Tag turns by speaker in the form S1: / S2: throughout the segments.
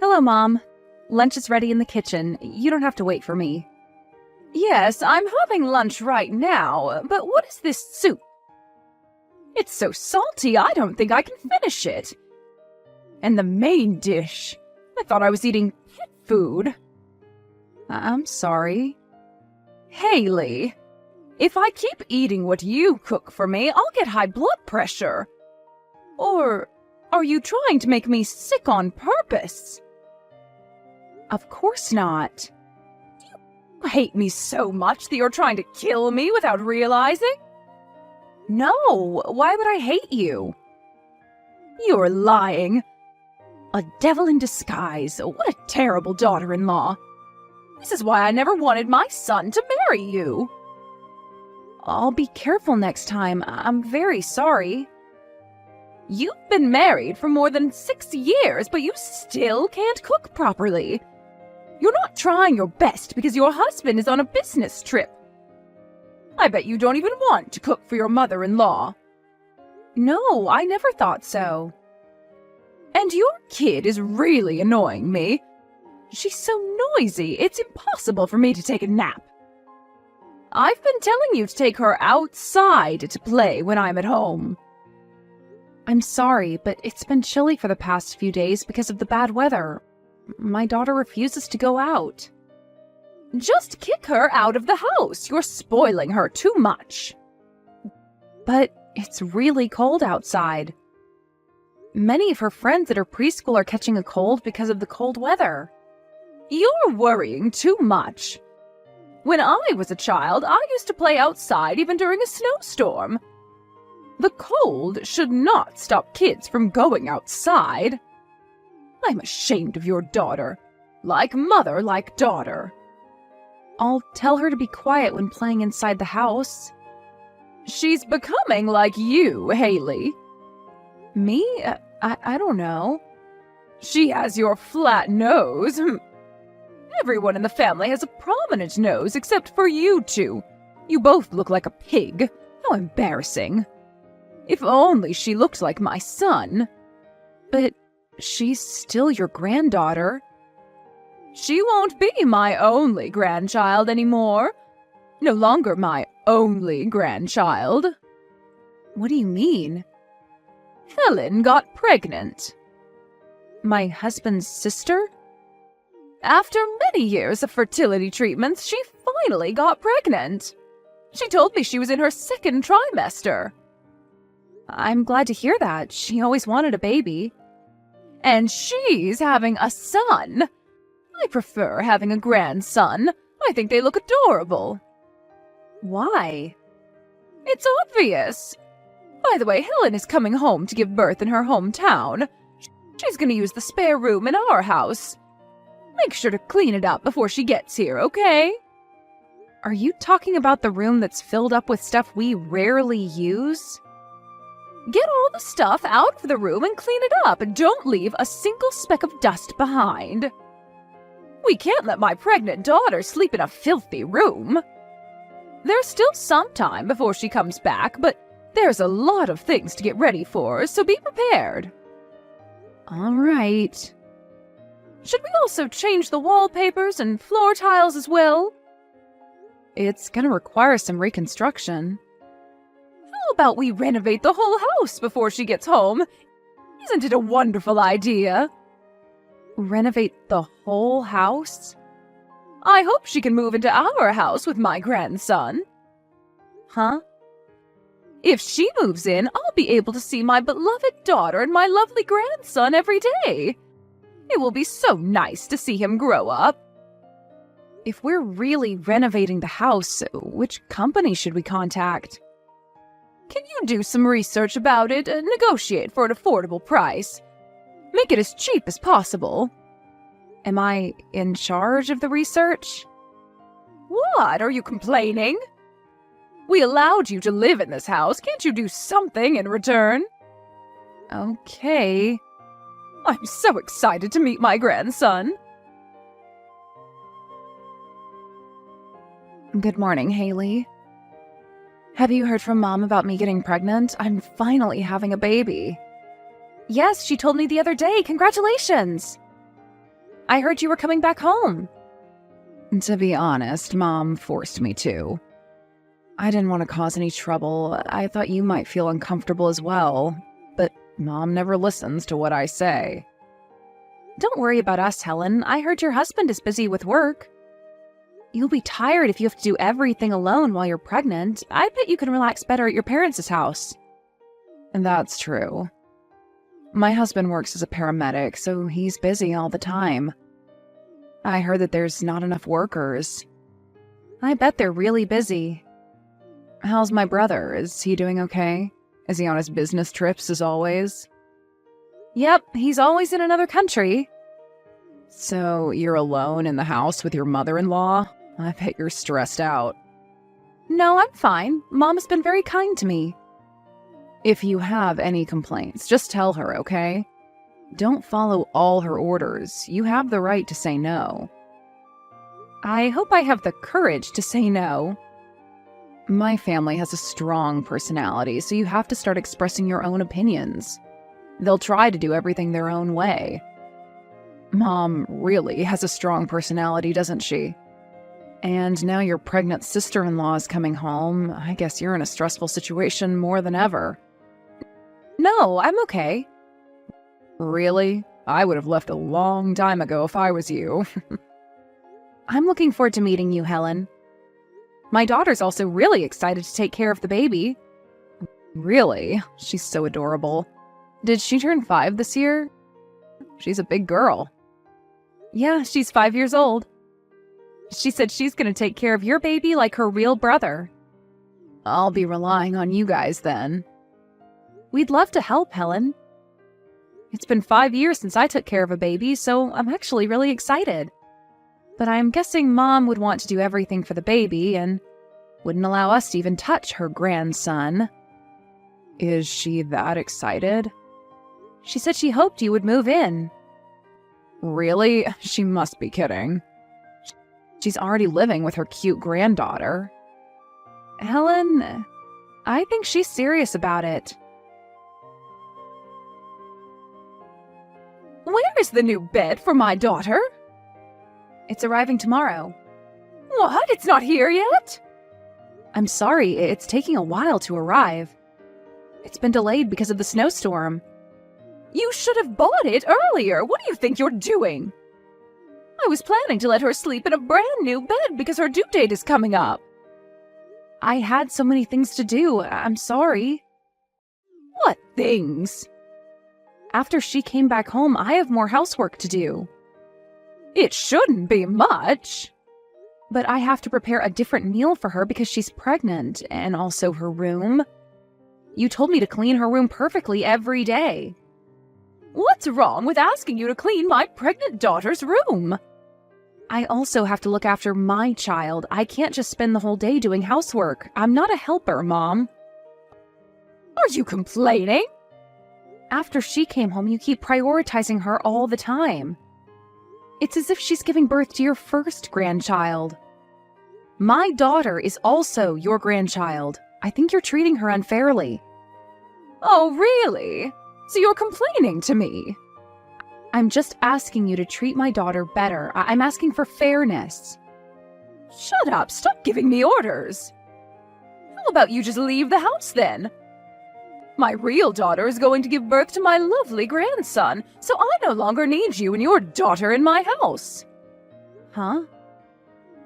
S1: Hello, Mom. Lunch is ready in the kitchen. You don't have to wait for me. Yes, I'm having lunch right now, but what is this soup? It's so salty, I don't think I can finish it. And the main dish. I thought I was eating pet food. I'm sorry. Haley, if I keep eating what you cook for me, I'll get high blood pressure. Or are you trying to make me sick on purpose? Of course not. You hate me so much that you're trying to kill me without realizing? No, why would I hate you? You're lying. A devil in disguise. What a terrible daughter-in-law. This is why I never wanted my son to marry you. I'll be careful next time. I'm very sorry. You've been married for more than 6 years, but you still can't cook properly. You're not trying your best because your husband is on a business trip. I bet you don't even want to cook for your mother-in-law. No, I never thought so. And your kid is really annoying me. She's so noisy, it's impossible for me to take a nap. I've been telling you to take her outside to play when I'm at home. I'm sorry, but it's been chilly for the past few days because of the bad weather. My daughter refuses to go out. Just kick her out of the house. You're spoiling her too much. But it's really cold outside. Many of her friends at her preschool are catching a cold because of the cold weather. You're worrying too much. When I was a child, I used to play outside even during a snowstorm. The cold should not stop kids from going outside. I'm ashamed of your daughter. Like mother, like daughter. I'll tell her to be quiet when playing inside the house. She's becoming like you, Haley. Me? I don't know. She has your flat nose. Everyone in the family has a prominent nose except for you two. You both look like a pig. How embarrassing. If only she looked like my son. But she's still your granddaughter. She won't be my only grandchild anymore. No longer my only grandchild. What do you mean? Helen got pregnant. My husband's sister? After many years of fertility treatments, she finally got pregnant. She told me she was in her second trimester. I'm glad to hear that. She always wanted a baby. And she's having a son. I prefer having a grandson. I think they look adorable. Why? It's obvious. By the way, Helen is coming home to give birth in her hometown. She's going to use the spare room in our house. Make sure to clean it up before she gets here, okay? Are you talking about the room that's filled up with stuff we rarely use? Get all the stuff out of the room and clean it up, and don't leave a single speck of dust behind. We can't let my pregnant daughter sleep in a filthy room. There's still some time before she comes back, but there's a lot of things to get ready for, so be prepared. All right. Should we also change the wallpapers and floor tiles as well? It's gonna require some reconstruction. How about we renovate the whole house before she gets home? Isn't it a wonderful idea? Renovate the whole house? I hope she can move into our house with my grandson. Huh? If she moves in, I'll be able to see my beloved daughter and my lovely grandson every day. It will be so nice to see him grow up. If we're really renovating the house, which company should we contact? Can you do some research about it and negotiate for an affordable price? Make it as cheap as possible. Am I in charge of the research? What? Are you complaining? We allowed you to live in this house. Can't you do something in return? Okay. I'm so excited to meet my grandson. Good morning, Haley. Have you heard from Mom about me getting pregnant? I'm finally having a baby. Yes, she told me the other day. Congratulations! I heard you were coming back home. To be honest, Mom forced me to. I didn't want to cause any trouble. I thought you might feel uncomfortable as well, but Mom never listens to what I say. Don't worry about us, Helen. I heard your husband is busy with work. You'll be tired if you have to do everything alone while you're pregnant. I bet you can relax better at your parents' house. And that's true. My husband works as a paramedic, so he's busy all the time. I heard that there's not enough workers. I bet they're really busy. How's my brother? Is he doing okay? Is he on his business trips as always? Yep, he's always in another country. So you're alone in the house with your mother-in-law? I bet you're stressed out. No, I'm fine. Mom's been very kind to me. If you have any complaints, just tell her, okay? Don't follow all her orders. You have the right to say no. I hope I have the courage to say no. My family has a strong personality, so you have to start expressing your own opinions. They'll try to do everything their own way. Mom really has a strong personality, doesn't she? And now your pregnant sister-in-law is coming home. I guess you're in a stressful situation more than ever. No, I'm okay. Really? I would have left a long time ago if I was you. I'm looking forward to meeting you, Helen. My daughter's also really excited to take care of the baby. Really? She's so adorable. Did she turn 5 this year? She's a big girl. Yeah, she's 5 years old. She said she's going to take care of your baby like her real brother. I'll be relying on you guys then. We'd love to help, Helen. It's been 5 years since I took care of a baby, so I'm actually really excited. But I'm guessing Mom would want to do everything for the baby and wouldn't allow us to even touch her grandson. Is she that excited? She said she hoped you would move in. Really? She must be kidding. She's already living with her cute granddaughter. Helen, I think she's serious about it. Where is the new bed for my daughter? It's arriving tomorrow. What? It's not here yet? I'm sorry, it's taking a while to arrive. It's been delayed because of the snowstorm. You should have bought it earlier. What do you think you're doing? I was planning to let her sleep in a brand new bed because her due date is coming up. I had so many things to do. I'm sorry. What things? After she came back home, I have more housework to do. It shouldn't be much. But I have to prepare a different meal for her because she's pregnant, and also her room. You told me to clean her room perfectly every day. What's wrong with asking you to clean my pregnant daughter's room? I also have to look after my child. I can't just spend the whole day doing housework. I'm not a helper, Mom. Are you complaining? After she came home, you keep prioritizing her all the time. It's as if she's giving birth to your first grandchild. My daughter is also your grandchild. I think you're treating her unfairly. Oh, really? So you're complaining to me? I'm just asking you to treat my daughter better. I'm asking for fairness. Shut up. Stop giving me orders. How about you just leave the house then? My real daughter is going to give birth to my lovely grandson, so I no longer need you and your daughter in my house. Huh?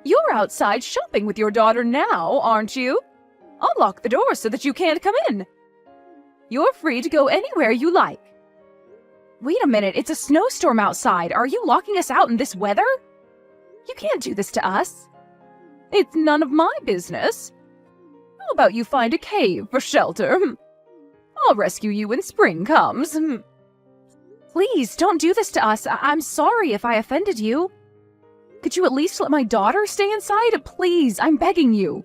S1: You're outside shopping with your daughter now, aren't you? I'll lock the door so that you can't come in. You're free to go anywhere you like. Wait a minute, it's a snowstorm outside. Are you locking us out in this weather? You can't do this to us. It's none of my business. How about you find a cave for shelter? I'll rescue you when spring comes. Please, don't do this to us. I'm sorry if I offended you. Could you at least let my daughter stay inside? Please, I'm begging you.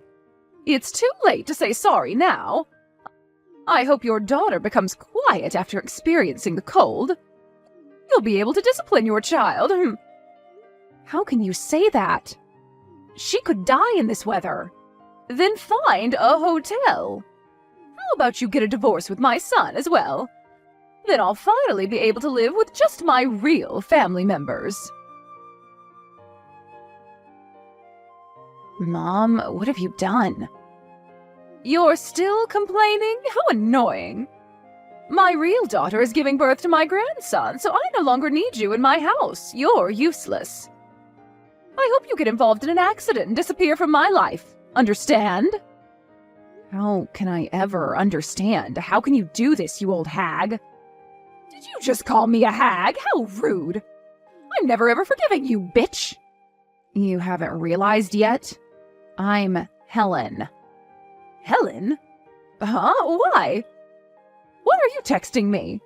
S1: It's too late to say sorry now. I hope your daughter becomes quiet after experiencing the cold. You'll be able to discipline your child. How can you say that? She could die in this weather. Then find a hotel. How about you get a divorce with my son as well? Then I'll finally be able to live with just my real family members. Mom, what have you done? You're still complaining? How annoying. My real daughter is giving birth to my grandson, so I no longer need you in my house. You're useless. I hope you get involved in an accident and disappear from my life. Understand? How can I ever understand? How can you do this, you old hag? Did you just call me a hag? How rude. I'm never ever forgiving you, bitch. You haven't realized yet? I'm Helen. Helen? Huh? Why? What are you texting me?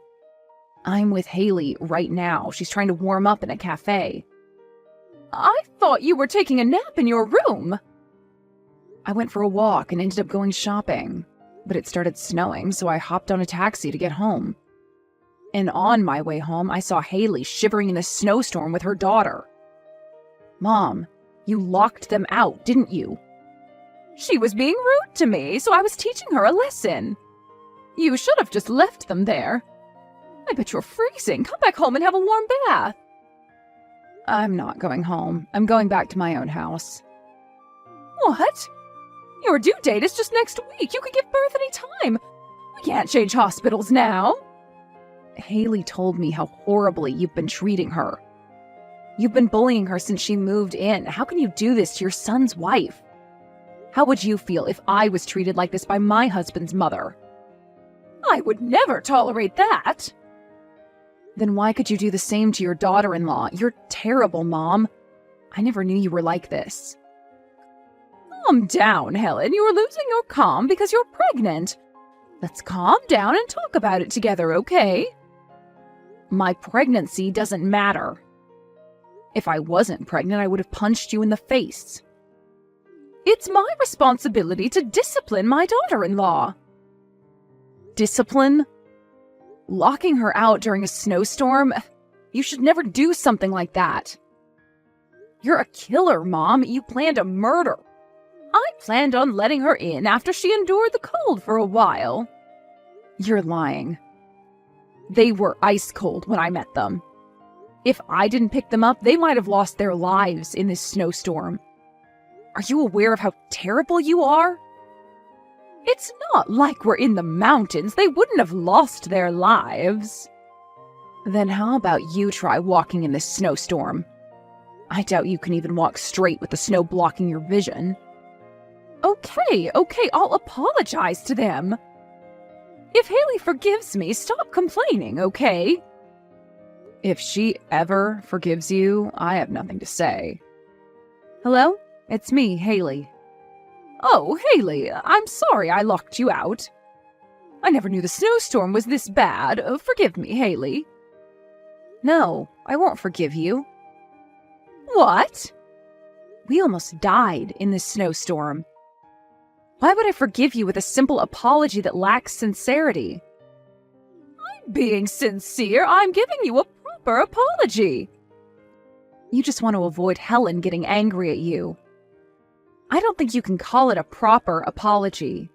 S1: I'm with Haley right now. She's trying to warm up in a cafe. I thought you were taking a nap in your room. I went for a walk and ended up going shopping, but it started snowing, so I hopped on a taxi to get home. And on my way home, I saw Haley shivering in the snowstorm with her daughter. Mom, you locked them out, didn't you? She was being rude to me, so I was teaching her a lesson. You should have just left them there. I bet you're freezing. Come back home and have a warm bath. I'm not going home. I'm going back to my own house. What? Your due date is just next week. You could give birth any time. We can't change hospitals now. Haley told me how horribly you've been treating her. You've been bullying her since she moved in. How can you do this to your son's wife? How would you feel if I was treated like this by my husband's mother? I would never tolerate that. Then why could you do the same to your daughter-in-law? You're terrible, Mom. I never knew you were like this. Calm down, Helen. You're losing your calm because you're pregnant. Let's calm down and talk about it together, okay? My pregnancy doesn't matter. If I wasn't pregnant, I would have punched you in the face. It's my responsibility to discipline my daughter-in-law. Discipline? Locking her out during a snowstorm? You should never do something like that. You're a killer, Mom. You planned a murder. I planned on letting her in after she endured the cold for a while. You're lying. They were ice cold when I met them. If I didn't pick them up, they might have lost their lives in this snowstorm. Are you aware of how terrible you are? It's not like we're in the mountains. They wouldn't have lost their lives. Then how about you try walking in this snowstorm? I doubt you can even walk straight with the snow blocking your vision. Okay, I'll apologize to them. If Haley forgives me, stop complaining, okay? If she ever forgives you, I have nothing to say. Hello? It's me, Haley. Oh, Haley, I'm sorry I locked you out. I never knew the snowstorm was this bad. Forgive me, Haley. No, I won't forgive you. What? We almost died in this snowstorm. Why would I forgive you with a simple apology that lacks sincerity? I'm being sincere. I'm giving you a proper apology. You just want to avoid Helen getting angry at you. I don't think you can call it a proper apology.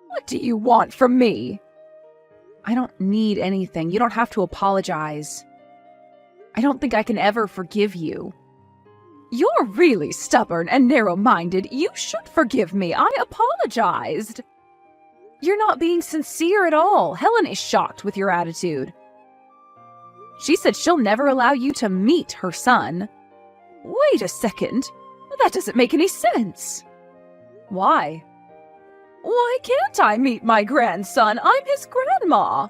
S1: What do you want from me? I don't need anything. You don't have to apologize. I don't think I can ever forgive you. You're really stubborn and narrow-minded. You should forgive me. I apologized. You're not being sincere at all. Helen is shocked with your attitude. She said she'll never allow you to meet her son. Wait a second. That doesn't make any sense. Why? Why can't I meet my grandson? I'm his grandma.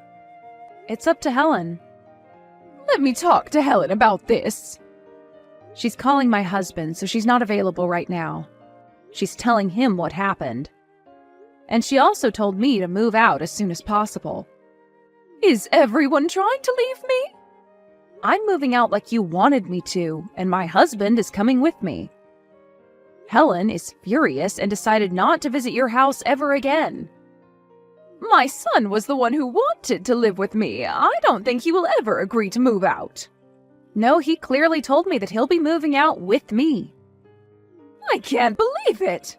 S1: It's up to Helen. Let me talk to Helen about this. She's calling my husband, so she's not available right now. She's telling him what happened. And she also told me to move out as soon as possible. Is everyone trying to leave me? I'm moving out like you wanted me to, and my husband is coming with me. Helen is furious and decided not to visit your house ever again. My son was the one who wanted to live with me. I don't think he will ever agree to move out. No, he clearly told me that he'll be moving out with me. I can't believe it.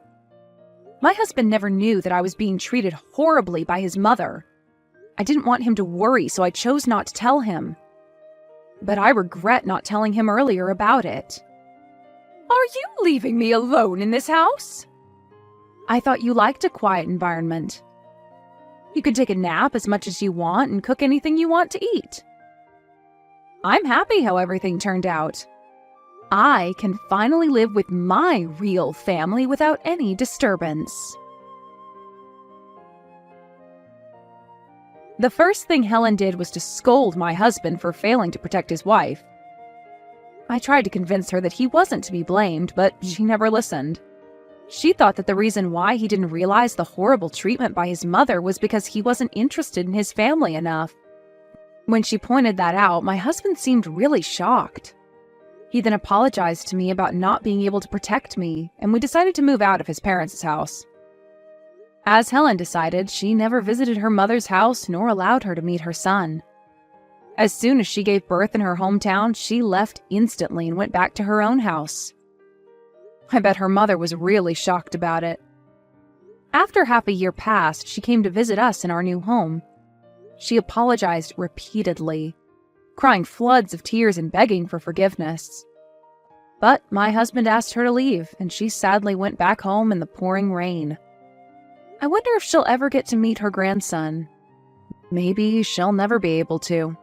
S1: My husband never knew that I was being treated horribly by his mother. I didn't want him to worry, so I chose not to tell him. But I regret not telling him earlier about it. Are you leaving me alone in this house? I thought you liked a quiet environment. You can take a nap as much as you want and cook anything you want to eat. I'm happy how everything turned out. I can finally live with my real family without any disturbance. The first thing Helen did was to scold my husband for failing to protect his wife. I tried to convince her that he wasn't to be blamed, but she never listened. She thought that the reason why he didn't realize the horrible treatment by his mother was because he wasn't interested in his family enough. When she pointed that out, my husband seemed really shocked. He then apologized to me about not being able to protect me, and we decided to move out of his parents' house. As Helen decided, she never visited her mother's house nor allowed her to meet her son. As soon as she gave birth in her hometown, she left instantly and went back to her own house. I bet her mother was really shocked about it. After half a year passed, she came to visit us in our new home. She apologized repeatedly, crying floods of tears and begging for forgiveness. But my husband asked her to leave, and she sadly went back home in the pouring rain. I wonder if she'll ever get to meet her grandson. Maybe she'll never be able to.